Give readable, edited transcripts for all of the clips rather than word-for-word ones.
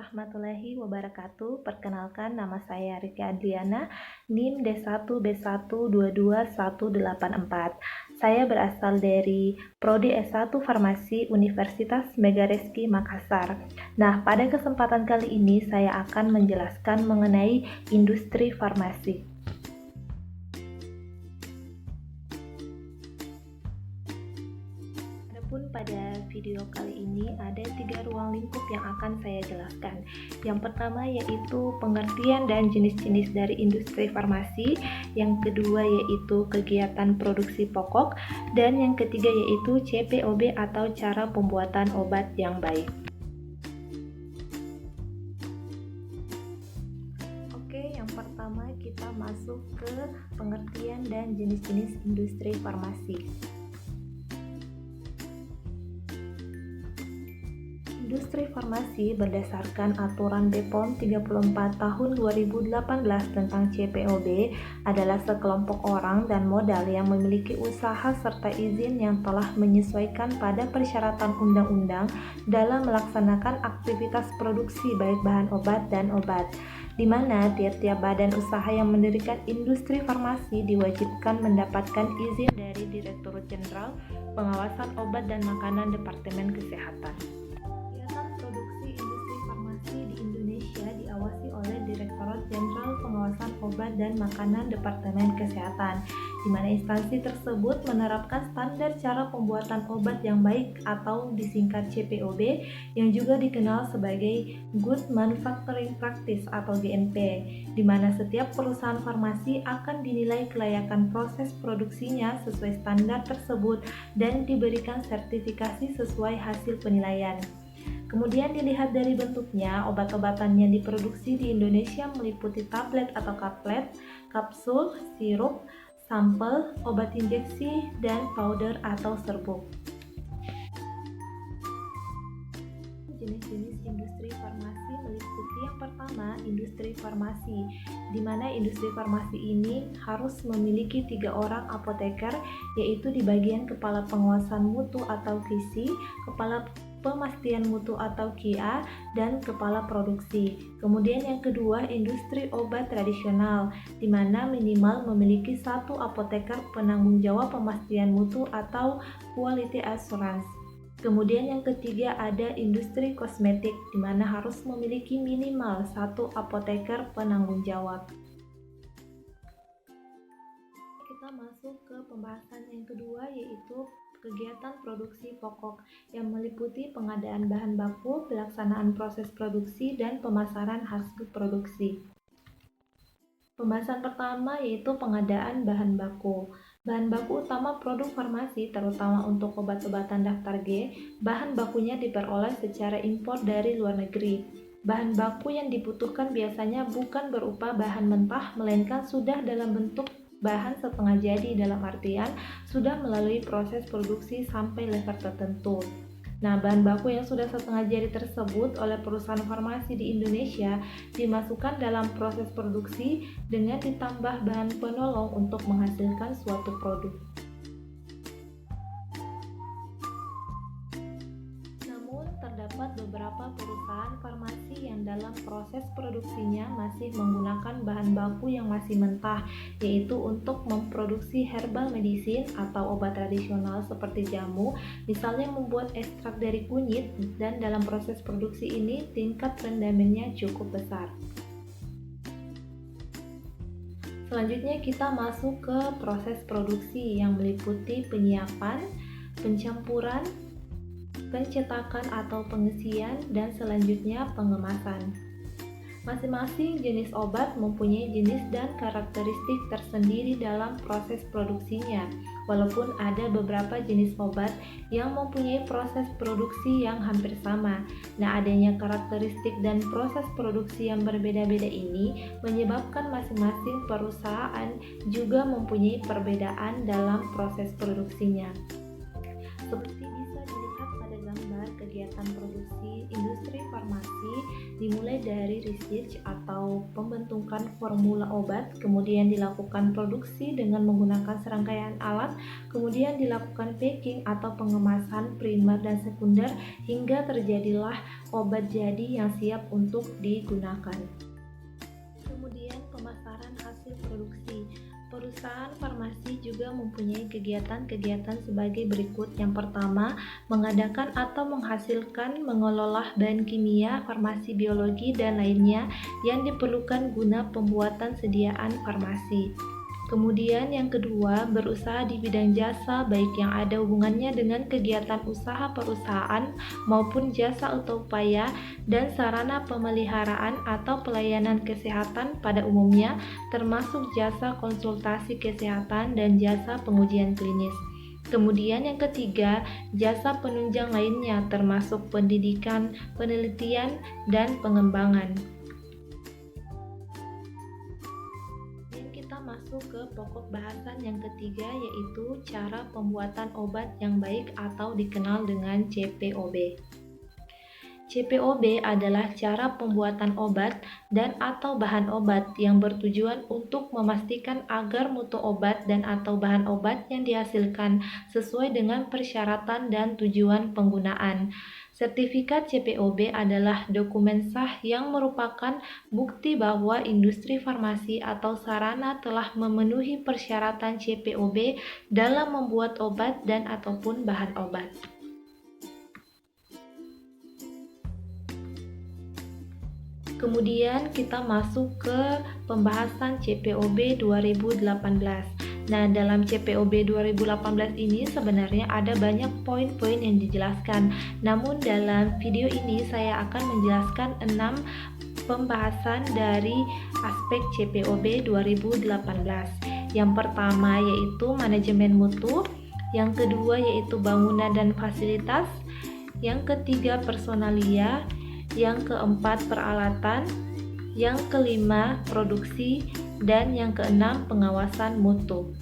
warahmatullahi wabarakatuh. Perkenalkan, nama saya Riki Adliana, NIM D1B1222184. Saya berasal dari Prodi S1 Farmasi Universitas Megareski Makassar. Nah, pada kesempatan kali ini saya akan menjelaskan mengenai industri farmasi. Adapun pada video kali ini ada 3 ruang lingkup yang akan saya jelaskan. Yang pertama yaitu pengertian dan jenis-jenis dari industri farmasi, yang kedua yaitu kegiatan produksi pokok, dan yang ketiga yaitu CPOB atau cara pembuatan obat yang baik. Oke, yang pertama kita masuk ke pengertian dan jenis-jenis industri farmasi. Industri farmasi berdasarkan aturan BPOM 34 tahun 2018 tentang CPOB adalah sekelompok orang dan modal yang memiliki usaha serta izin yang telah menyesuaikan pada persyaratan undang-undang dalam melaksanakan aktivitas produksi baik bahan obat dan obat, di mana tiap-tiap badan usaha yang mendirikan industri farmasi diwajibkan mendapatkan izin dari Direktorat Jenderal Pengawasan Obat dan Makanan Departemen Kesehatan. Produksi industri farmasi di Indonesia diawasi oleh Direktorat Jenderal Pengawasan Obat dan Makanan Departemen Kesehatan, di mana instansi tersebut menerapkan standar cara pembuatan obat yang baik atau disingkat CPOB, yang juga dikenal sebagai Good Manufacturing Practice atau GMP, di mana setiap perusahaan farmasi akan dinilai kelayakan proses produksinya sesuai standar tersebut dan diberikan sertifikasi sesuai hasil penilaian. Kemudian dilihat dari bentuknya, obat-obatan yang diproduksi di Indonesia meliputi tablet atau kaplet, kapsul, sirup, sampel, obat injeksi, dan powder atau serbuk. Jenis-jenis industri farmasi meliputi yang pertama, industri farmasi, di mana industri farmasi ini harus memiliki 3 orang apoteker, yaitu di bagian kepala pengawasan mutu atau QC, kepala pemastian mutu atau QA, dan kepala produksi. Kemudian yang kedua, industri obat tradisional, di mana minimal memiliki 1 apoteker penanggung jawab pemastian mutu atau quality assurance. Kemudian yang ketiga ada industri kosmetik, di mana harus memiliki minimal 1 apoteker penanggung jawab. Kita masuk ke pembahasan yang kedua, yaitu kegiatan produksi pokok, yang meliputi pengadaan bahan baku, pelaksanaan proses produksi, dan pemasaran hasil produksi. Pembahasan pertama yaitu pengadaan bahan baku. Bahan baku utama produk farmasi, terutama untuk obat-obatan daftar G, bahan bakunya diperoleh secara impor dari luar negeri. Bahan baku yang dibutuhkan biasanya bukan berupa bahan mentah, melainkan sudah dalam bentuk bahan setengah jadi, dalam artian sudah melalui proses produksi sampai level tertentu. Nah, bahan baku yang sudah setengah jadi tersebut oleh perusahaan farmasi di Indonesia dimasukkan dalam proses produksi dengan ditambah bahan penolong untuk menghasilkan suatu produk. Terdapat beberapa perusahaan farmasi yang dalam proses produksinya masih menggunakan bahan baku yang masih mentah, yaitu untuk memproduksi herbal medicine atau obat tradisional seperti jamu, misalnya membuat ekstrak dari kunyit, dan dalam proses produksi ini tingkat rendamannya cukup besar. Selanjutnya kita masuk ke proses produksi yang meliputi penyiapan, pencampuran, pencetakan atau pengisian, dan selanjutnya pengemasan. Masing-masing jenis obat mempunyai jenis dan karakteristik tersendiri dalam proses produksinya, walaupun ada beberapa jenis obat yang mempunyai proses produksi yang hampir sama. Nah, adanya karakteristik dan proses produksi yang berbeda-beda ini menyebabkan masing-masing perusahaan juga mempunyai perbedaan dalam proses produksinya. Seperti bisa dilihat pada gambar kegiatan produksi industri industri farmasi dimulai dari research atau pembentukan formula obat, kemudian dilakukan produksi dengan menggunakan serangkaian alat, kemudian dilakukan packing atau pengemasan primer dan sekunder hingga terjadilah obat jadi yang siap untuk digunakan. Kemudian pemasaran hasil produksi. Perusahaan farmasi juga mempunyai kegiatan-kegiatan sebagai berikut. Yang pertama, mengadakan atau menghasilkan, mengelola bahan kimia, farmasi biologi, dan lainnya yang diperlukan guna pembuatan sediaan farmasi. Kemudian yang kedua, berusaha di bidang jasa baik yang ada hubungannya dengan kegiatan usaha perusahaan maupun jasa atau upaya dan sarana pemeliharaan atau pelayanan kesehatan pada umumnya, termasuk jasa konsultasi kesehatan dan jasa pengujian klinis. Kemudian yang ketiga, jasa penunjang lainnya termasuk pendidikan, penelitian, dan pengembangan. Masuk ke pokok bahasan yang ketiga, yaitu cara pembuatan obat yang baik atau dikenal dengan CPOB. CPOB adalah cara pembuatan obat dan atau bahan obat yang bertujuan untuk memastikan agar mutu obat dan atau bahan obat yang dihasilkan sesuai dengan persyaratan dan tujuan penggunaan. Sertifikat CPOB adalah dokumen sah yang merupakan bukti bahwa industri farmasi atau sarana telah memenuhi persyaratan CPOB dalam membuat obat dan ataupun bahan obat. Kemudian kita masuk ke pembahasan CPOB 2018. Nah, dalam CPOB 2018 ini sebenarnya ada banyak poin-poin yang dijelaskan. Namun dalam video ini saya akan menjelaskan 6 pembahasan dari aspek CPOB 2018. Yang pertama yaitu manajemen mutu, yang kedua yaitu bangunan dan fasilitas, yang ketiga personalia, yang keempat peralatan, yang kelima produksi, dan yang keenam pengawasan mutu.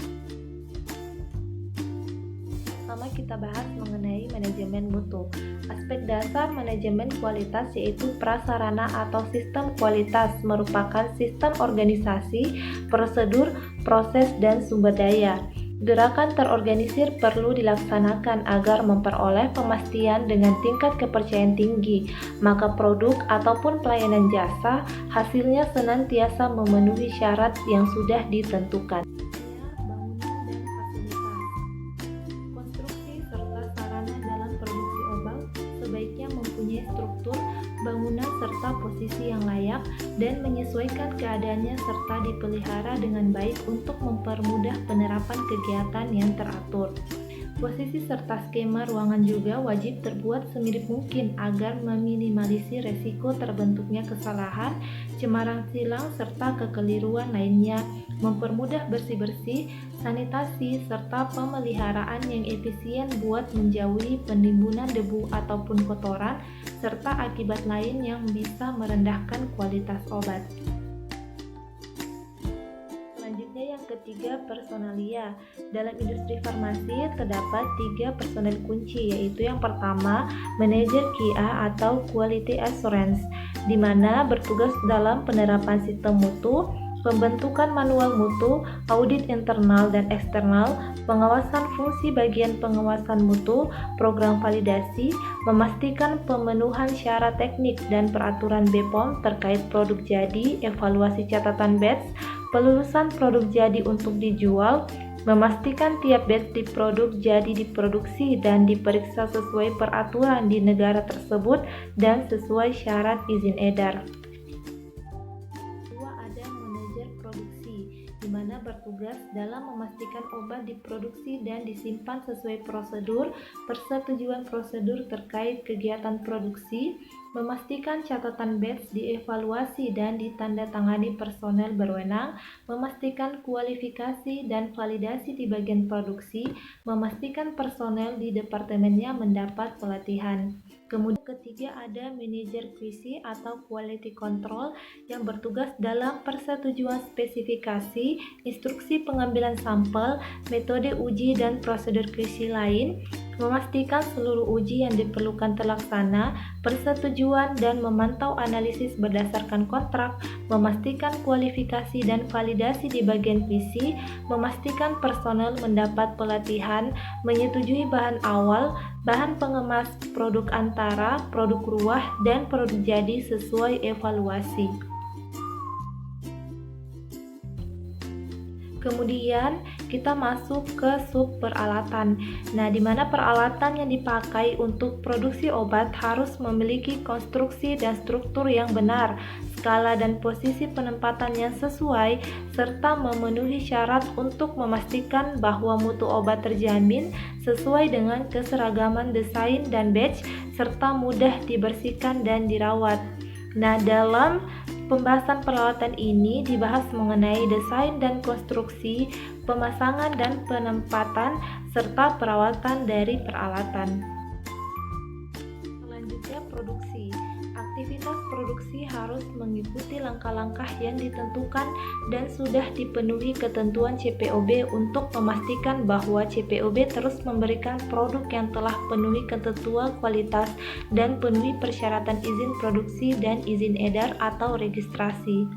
Pertama kita bahas mengenai manajemen mutu. Aspek dasar manajemen kualitas yaitu prasarana atau sistem kualitas merupakan sistem organisasi, prosedur, proses, dan sumber daya. Gerakan terorganisir perlu dilaksanakan agar memperoleh pemastian dengan tingkat kepercayaan tinggi, maka produk ataupun pelayanan jasa hasilnya senantiasa memenuhi syarat yang sudah ditentukan. Bangunan dan fasilitas. Konstruksi serta sarana dalam produksi obat sebaiknya mempunyai struktur, bangunan serta posisi yang layak dan menyesuaikan keadaannya serta dipelihara dengan baik untuk mempermudah penerapan kegiatan yang teratur. Posisi serta skema ruangan juga wajib terbuat semirip mungkin agar meminimalisir resiko terbentuknya kesalahan, cemaran silang, serta kekeliruan lainnya, mempermudah bersih-bersih, sanitasi, serta pemeliharaan yang efisien buat menjauhi penimbunan debu ataupun kotoran, serta akibat lain yang bisa merendahkan kualitas obat. Selanjutnya yang ketiga, personalia. Dalam industri farmasi terdapat 3 personel kunci, yaitu yang pertama, manajer QA atau Quality Assurance, di mana bertugas dalam penerapan sistem mutu, pembentukan manual mutu, audit internal dan eksternal, pengawasan fungsi bagian pengawasan mutu, program validasi, memastikan pemenuhan syarat teknik dan peraturan BPOM terkait produk jadi, evaluasi catatan batch, pelulusan produk jadi untuk dijual, memastikan tiap batch di produk jadi diproduksi dan diperiksa sesuai peraturan di negara tersebut dan sesuai syarat izin edar. Di mana bertugas dalam memastikan obat diproduksi dan disimpan sesuai prosedur, persetujuan prosedur terkait kegiatan produksi, memastikan catatan batch dievaluasi dan ditandatangani personel berwenang, memastikan kualifikasi dan validasi di bagian produksi, memastikan personel di departemennya mendapat pelatihan. Kemudian ketiga ada manajer QC atau quality control yang bertugas dalam persetujuan spesifikasi, instruksi pengambilan sampel, metode uji dan prosedur QC lain, memastikan seluruh uji yang diperlukan terlaksana, persetujuan dan memantau analisis berdasarkan kontrak, memastikan kualifikasi dan validasi di bagian PC, memastikan personel mendapat pelatihan, menyetujui bahan awal, bahan pengemas produk antara, produk ruah, dan produk jadi sesuai evaluasi. Kemudian kita masuk ke sub peralatan. Nah, di mana peralatan yang dipakai untuk produksi obat harus memiliki konstruksi dan struktur yang benar, skala dan posisi penempatan yang sesuai, serta memenuhi syarat untuk memastikan bahwa mutu obat terjamin sesuai dengan keseragaman desain dan batch, serta mudah dibersihkan dan dirawat. Nah, dalam pembahasan peralatan ini dibahas mengenai desain dan konstruksi, pemasangan dan penempatan, serta perawatan dari peralatan. Selanjutnya, produksi. Aktivitas produksi harus mengikuti langkah-langkah yang ditentukan dan sudah dipenuhi ketentuan CPOB untuk memastikan bahwa CPOB terus memberikan produk yang telah penuhi ketentuan kualitas dan penuhi persyaratan izin produksi dan izin edar atau registrasi.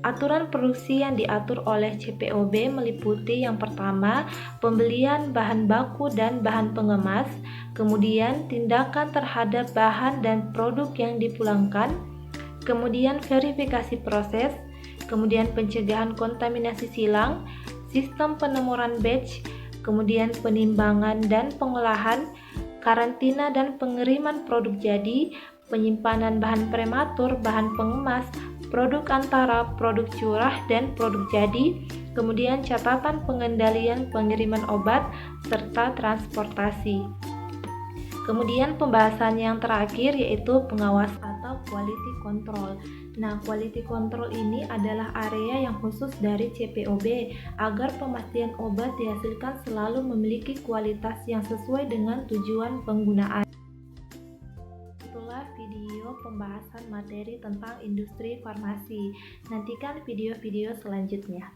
Aturan produksi yang diatur oleh CPOB meliputi yang pertama, pembelian bahan baku dan bahan pengemas, kemudian tindakan terhadap bahan dan produk yang dipulangkan, kemudian verifikasi proses, kemudian pencegahan kontaminasi silang, sistem penomoran batch, kemudian penimbangan dan pengolahan, karantina dan pengiriman produk jadi, penyimpanan bahan prematur, bahan pengemas, produk antara, produk curah, dan produk jadi, kemudian catatan pengendalian pengiriman obat, serta transportasi. Kemudian pembahasan yang terakhir yaitu pengawas atau quality control. Nah, quality control ini adalah area yang khusus dari CPOB agar pemastian obat dihasilkan selalu memiliki kualitas yang sesuai dengan tujuan penggunaan. Itulah video pembahasan materi tentang industri farmasi. Nantikan video-video selanjutnya.